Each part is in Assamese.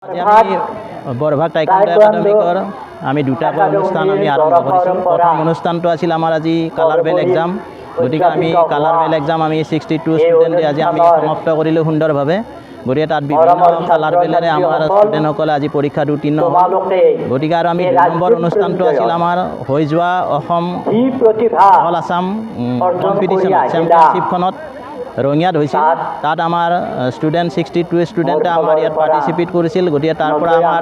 আমি বৰভাগ টাইকোৱাণ্ডো একাডেমিকৰ আমি দুটাকৈ অনুষ্ঠান আমি আৰম্ভ কৰিছোঁ। প্ৰথম অনুষ্ঠানটো আছিল আমাৰ আজি কালাৰ বেল এক্সাম। গতিকে আমি কালাৰ বেল এক্সাম আমি 62 ষ্টুডেণ্টে আজি আমি সমাপ্ত কৰিলোঁ সুন্দৰভাৱে। গতিকে তাত বিভিন্ন কালাৰ বেলেৰে আমাৰ ষ্টুডেণ্টসকলে আজি পৰীক্ষাত উত্তীৰ্ণ হ'ল। গতিকে আৰু আমি 2 নম্বৰ অনুষ্ঠানটো আছিল আমাৰ হৈ যোৱা অসম অল আছাম কম্পিটিশ্যন চেম্পিয়নশ্বিপখনত ৰঙিয়াত হৈছিল। তাত আমাৰ ষ্টুডেণ্ট 62 ষ্টুডেণ্টে আমাৰ ইয়াত পাৰ্টিচিপেট কৰিছিল। গতিকে তাৰ পৰা আমাৰ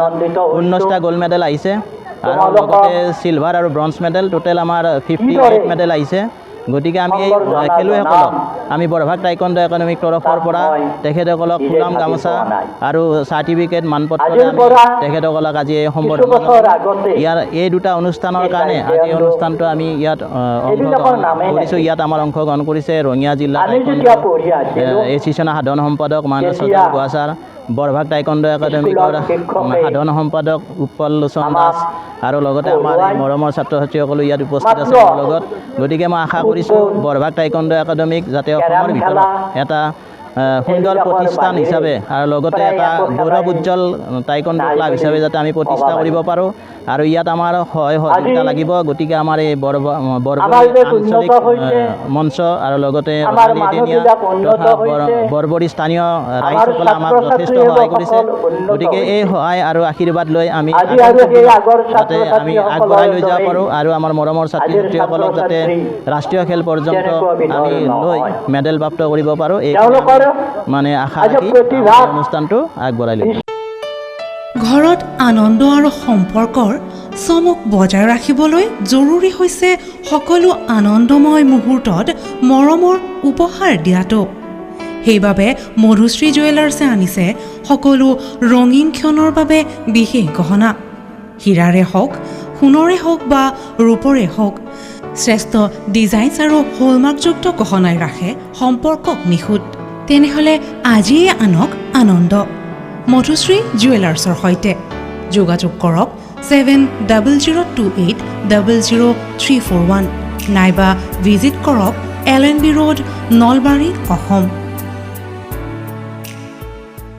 19টা গ'ল্ড মেডেল আহিছে আৰু লগতে চিলভাৰ আৰু ব্ৰঞ্জ মেডেল টোটেল আমাৰ 58 মেডেল আহিছে। গতিকে আমি এই খেলুৱৈসকলক আমি বৰভাগ টাইকোৱাণ্ডো একাডেমিক তৰফৰ পৰা তেখেতসকলক ফুলাম গামোচা আৰু চাৰ্টিফিকেট মানপত্ৰৰে আমি তেখেতসকলক আজি সম্বৰ্ধনা ইয়াৰ এই দুটা অনুষ্ঠানৰ কাৰণে আজি অনুষ্ঠানটো আমি ইয়াত অংশগ্ৰহণ কৰিছোঁ। ইয়াত আমাৰ অংশগ্ৰহণ কৰিছে ৰঙিয়া জিলা এছিছনৰ সাধাৰণ সম্পাদক মানস সজাল গোৱাছাৰ, বৰভাগ টাইকোৱাণ্ডো একাডেমিকৰ সাধাৰণ সম্পাদক উৎপল লোচন দাস আৰু লগতে আমাৰ এই মৰমৰ ছাত্ৰ ছাত্ৰীসকলো ইয়াত উপস্থিত আছে মোৰ লগত। গতিকে মই আশা কৰিছোঁ বৰভাগ টাইকোৱাণ্ডো একাডেমিক যাতে অসমৰ ভিতৰত এটা সুন্দৰ প্ৰতিষ্ঠান হিচাপে আৰু লগতে এটা গৌৰৱ উজ্জ্বল টাইকোৱাণ্ডো ক্লাব হিচাপে যাতে আমি প্ৰতিষ্ঠা কৰিব পাৰোঁ আৰু ইয়াত আমাৰ সহায় সহযোগিতা লাগিব। গতিকে আমাৰ এই বৰবৰী আঞ্চলিক মঞ্চ আৰু লগতে তথা বৰবৰী স্থানীয় ৰাইজসকলে আমাক যথেষ্ট সহায় কৰিছে। গতিকে এই সহায় আৰু আশীৰ্বাদ লৈ আমি যাতে আমি আগবঢ়াই লৈ যাব পাৰোঁ আৰু আমাৰ মৰমৰ ছাত্ৰী ছাত্ৰীসকলক যাতে ৰাষ্ট্ৰীয় খেল পৰ্যন্ত আমি লৈ মেডেল প্ৰাপ্ত কৰিব পাৰোঁ, এই মানে আশা ৰাখি অনুষ্ঠানটো আগবঢ়াই লৈ ঘৰত আনন্দ আৰু সম্পৰ্কৰ চমক বজাই ৰাখিবলৈ জৰুৰী হৈছে সকলো আনন্দময় মুহূৰ্তত মৰমৰ উপহাৰ দিয়াটো। সেইবাবে মধুশ্ৰী জুৱেলাৰ্ছে আনিছে সকলো ৰঙীন ক্ষণৰ বাবে বিশেষ গহনা। হীৰাৰে হওক, সোণৰে হওক বা ৰূপৰে হওক, শ্ৰেষ্ঠ ডিজাইনছ আৰু হলমাৰ্কযুক্ত গহনাই ৰাখে সম্পৰ্কক নিখুঁত। তেনেহ'লে আজিয়ে আনক আনন্দ মধুশ্ৰী জুৱেলাৰ্ছৰ সৈতে। যোগাযোগ কৰক 7002800341 নাইবা ভিজিট কৰক LNB ৰোড, নলবাৰী, অসম।